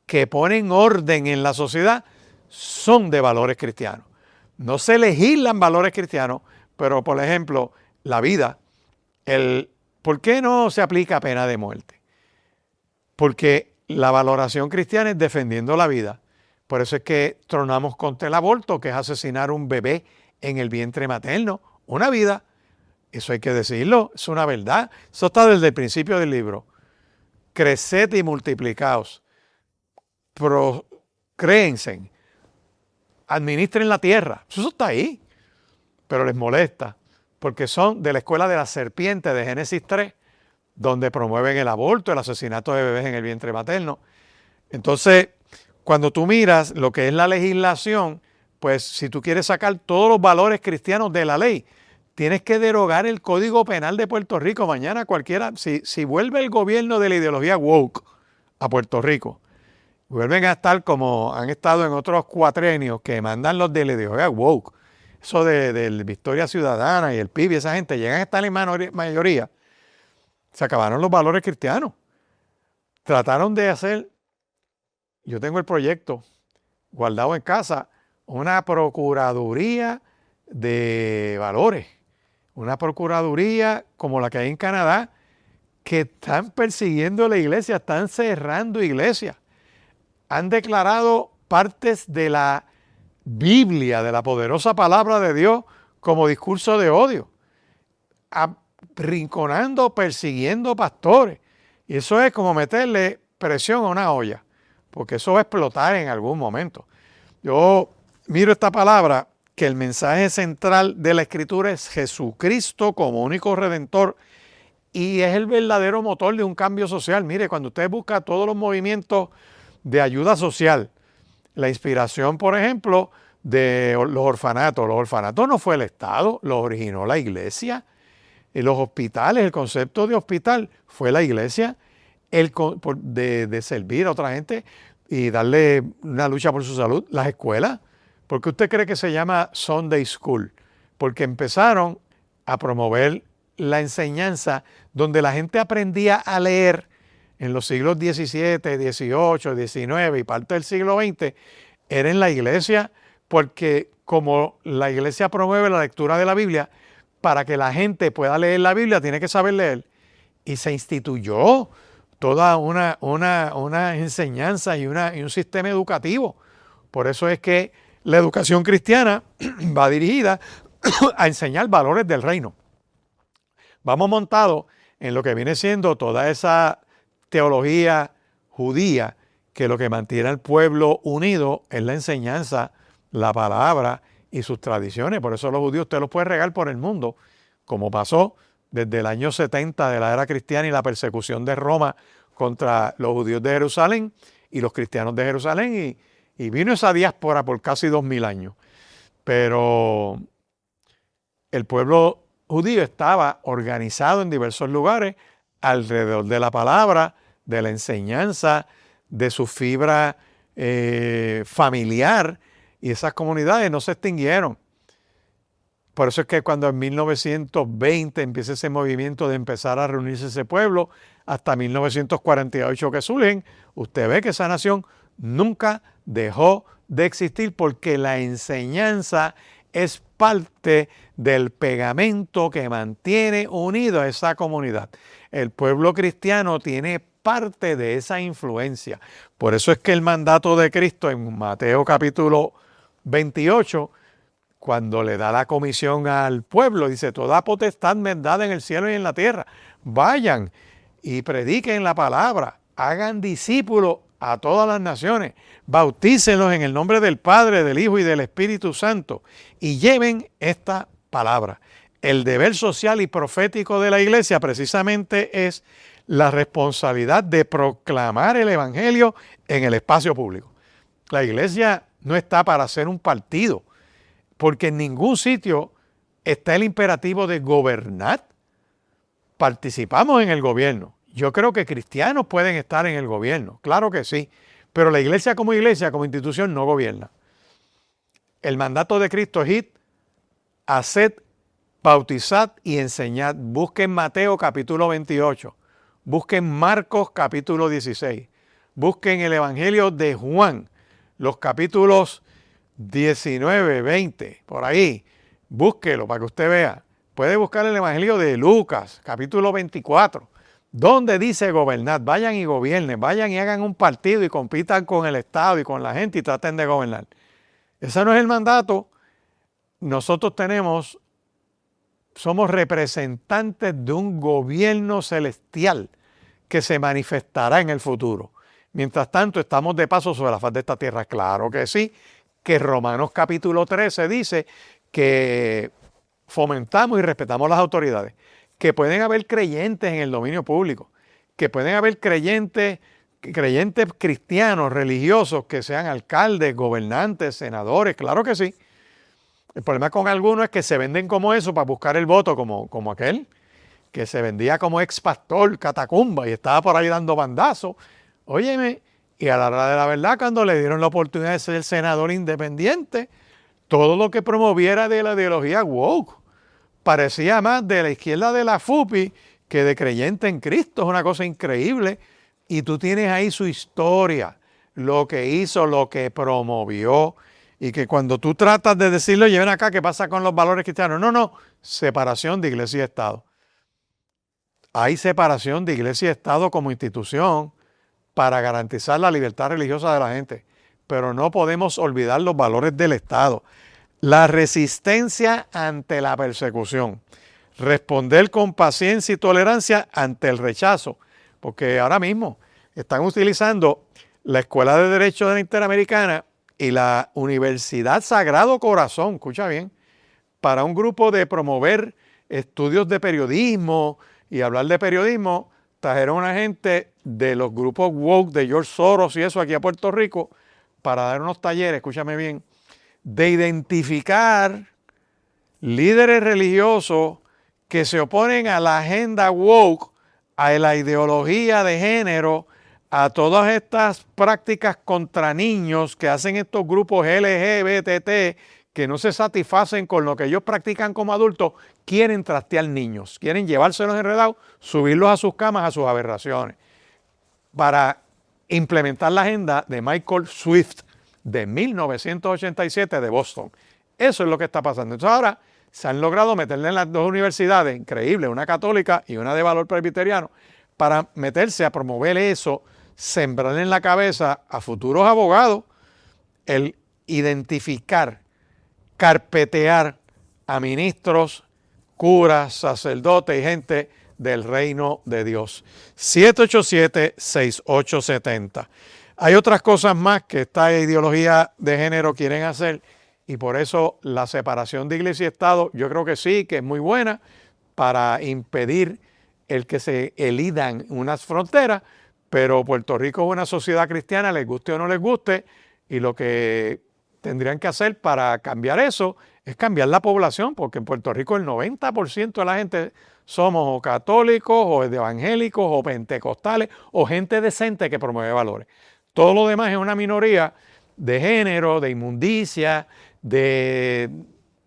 que ponen orden en la sociedad son de valores cristianos. No se legislan valores cristianos, pero por ejemplo, la vida, ¿por qué no se aplica pena de muerte? Porque la valoración cristiana es defendiendo la vida. Por eso es que tronamos contra el aborto, que es asesinar un bebé en el vientre materno, una vida. Eso hay que decirlo, es una verdad. Eso está desde el principio del libro. Creced y multiplicaos. Créense, administren la tierra. Eso está ahí, pero les molesta, porque son de la escuela de la serpiente de Génesis 3, donde promueven el aborto, el asesinato de bebés en el vientre materno. Entonces, cuando tú miras lo que es la legislación, pues si tú quieres sacar todos los valores cristianos de la ley, tienes que derogar el Código Penal de Puerto Rico. Mañana cualquiera, si vuelve el gobierno de la ideología woke a Puerto Rico, vuelven a estar como han estado en otros cuatrenios que mandan los de la ideología woke, eso de Victoria Ciudadana y el PIB y esa gente, llegan a estar en mayoría, se acabaron los valores cristianos. Trataron de hacer, yo tengo el proyecto guardado en casa, una procuraduría de valores, una procuraduría como la que hay en Canadá, que están persiguiendo la iglesia, están cerrando iglesias. Han declarado partes de la Biblia, de la poderosa palabra de Dios, como discurso de odio, arrinconando, persiguiendo pastores. Y eso es como meterle presión a una olla, porque eso va a explotar en algún momento. Yo miro esta palabra, que el mensaje central de la Escritura es Jesucristo como único Redentor, y es el verdadero motor de un cambio social. Mire, cuando usted busca todos los movimientos de ayuda social, la inspiración, por ejemplo, de los orfanatos no fue el Estado, lo originó la iglesia. Y los hospitales, el concepto de hospital fue la iglesia, de servir a otra gente y darle una lucha por su salud. Las escuelas, ¿por qué usted cree que se llama Sunday School? Porque empezaron a promover la enseñanza donde la gente aprendía a leer en los siglos XVII, XVIII, XIX y parte del siglo XX, era en la iglesia, porque como la iglesia promueve la lectura de la Biblia, para que la gente pueda leer la Biblia tiene que saber leer, y se instituyó toda una enseñanza y un sistema educativo. Por eso es que la educación cristiana va dirigida a enseñar valores del reino. Vamos montados en lo que viene siendo toda esa teología judía, que lo que mantiene al pueblo unido es la enseñanza, la palabra y sus tradiciones. Por eso los judíos usted los puede regar por el mundo, como pasó desde el año 70 de la era cristiana y la persecución de Roma contra los judíos de Jerusalén y los cristianos de Jerusalén, y vino esa diáspora por casi 2000 años. Pero el pueblo judío estaba organizado en diversos lugares alrededor de la palabra, de la enseñanza, de su fibra familiar, y esas comunidades no se extinguieron. Por eso es que cuando en 1920 empieza ese movimiento de empezar a reunirse ese pueblo, hasta 1948 que surgen, usted ve que esa nación nunca dejó de existir, porque la enseñanza es parte del pegamento que mantiene unido a esa comunidad. El pueblo cristiano tiene parte de esa influencia. Por eso es que el mandato de Cristo en Mateo capítulo 28, cuando le da la comisión al pueblo, dice: toda potestad me es dada en el cielo y en la tierra. Vayan y prediquen la palabra, hagan discípulos a todas las naciones, bautícenlos en el nombre del Padre, del Hijo y del Espíritu Santo, y lleven esta palabra. El deber social y profético de la iglesia precisamente es la responsabilidad de proclamar el evangelio en el espacio público. La iglesia no está para ser un partido, porque en ningún sitio está el imperativo de gobernar. Participamos en el gobierno. Yo creo que cristianos pueden estar en el gobierno, claro que sí, pero la iglesia, como institución, no gobierna. El mandato de Cristo es: id, haced, bautizad y enseñad. Busquen Mateo capítulo 28, busquen Marcos capítulo 16, busquen el Evangelio de Juan, los capítulos 19, 20, por ahí, búsquelo para que usted vea. Puede buscar el Evangelio de Lucas, capítulo 24, donde dice gobernad. Vayan y gobiernen, vayan y hagan un partido y compitan con el Estado y con la gente y traten de gobernar. Ese no es el mandato. Nosotros tenemos somos representantes de un gobierno celestial que se manifestará en el futuro. Mientras tanto, estamos de paso sobre la faz de esta tierra. Claro que sí, que Romanos capítulo 13 dice que fomentamos y respetamos las autoridades, que pueden haber creyentes en el dominio público, que pueden haber creyentes cristianos, religiosos, que sean alcaldes, gobernantes, senadores, claro que sí. El problema con algunos es que se venden como eso para buscar el voto, como aquel que se vendía como ex pastor, catacumba, y estaba por ahí dando bandazos. Óyeme, y a la hora de la verdad, cuando le dieron la oportunidad de ser senador independiente, todo lo que promoviera de la ideología woke parecía más de la izquierda de la FUPI que de creyente en Cristo. Es una cosa increíble. Y tú tienes ahí su historia, lo que hizo, lo que promovió. Y que cuando tú tratas de decirlo, lleven acá, ¿qué pasa con los valores cristianos? No, separación de iglesia y Estado. Hay separación de iglesia y Estado como institución para garantizar la libertad religiosa de la gente. Pero no podemos olvidar los valores del Estado. La resistencia ante la persecución. Responder con paciencia y tolerancia ante el rechazo. Porque ahora mismo están utilizando la Escuela de Derecho de la Interamericana y la Universidad Sagrado Corazón, escucha bien, para un grupo de promover estudios de periodismo y hablar de periodismo. Trajeron a gente de los grupos woke de George Soros y eso aquí a Puerto Rico para dar unos talleres, escúchame bien, de identificar líderes religiosos que se oponen a la agenda woke, a la ideología de género, a todas estas prácticas contra niños que hacen estos grupos LGBT que no se satisfacen con lo que ellos practican como adultos, quieren trastear niños, quieren llevárselos enredados, subirlos a sus camas, a sus aberraciones, para implementar la agenda de Michael Swift de 1987 de Boston. Eso es lo que está pasando. Entonces ahora se han logrado meterle en las dos universidades, increíble, una católica y una de valor presbiteriano, para meterse a promover eso, sembrarle en la cabeza a futuros abogados el identificar, carpetear a ministros, curas, sacerdotes y gente del reino de Dios. 787-6870. Hay otras cosas más que esta ideología de género quieren hacer y por eso la separación de iglesia y Estado yo creo que sí, que es muy buena para impedir el que se elidan unas fronteras, pero Puerto Rico es una sociedad cristiana, les guste o no les guste, y lo que tendrían que hacer para cambiar eso es cambiar la población, porque en Puerto Rico el 90% de la gente somos o católicos, o evangélicos, o pentecostales, o gente decente que promueve valores. Todo lo demás es una minoría de género, de inmundicia, de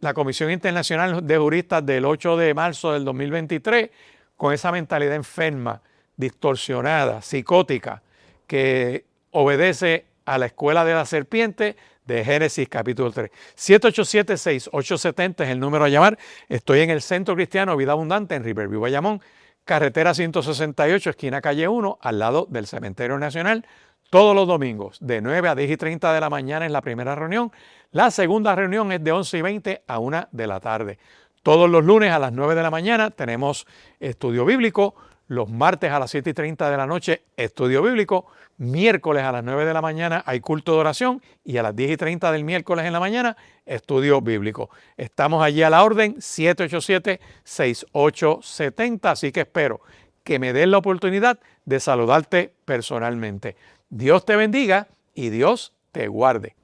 la Comisión Internacional de Juristas del 8 de marzo del 2023, con esa mentalidad enferma, distorsionada, psicótica, que obedece a la escuela de la serpiente de Génesis capítulo 3. 787-6870 es el número a llamar. Estoy en el Centro Cristiano Vida Abundante en Riverview, Bayamón, carretera 168, esquina calle 1, al lado del Cementerio Nacional, todos los domingos, de 9 a 10:30 de la mañana es la primera reunión. La segunda reunión es de 11:20 a 1 de la tarde. Todos los lunes a las 9 de la mañana tenemos estudio bíblico. Los martes a las 7:30 de la noche, estudio bíblico. Miércoles a las 9 de la mañana hay culto de oración. Y a las 10:30 del miércoles en la mañana, estudio bíblico. Estamos allí a la orden, 787-6870. Así que espero que me den la oportunidad de saludarte personalmente. Dios te bendiga y Dios te guarde.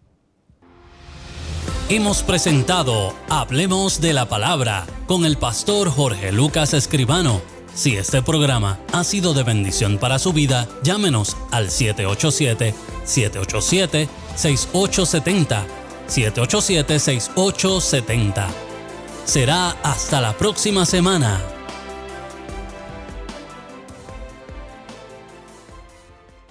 Hemos presentado Hablemos de la Palabra con el pastor Jorge Lucas Escribano. Si este programa ha sido de bendición para su vida, llámenos al 787-787-6870. 787-6870. Será hasta la próxima semana.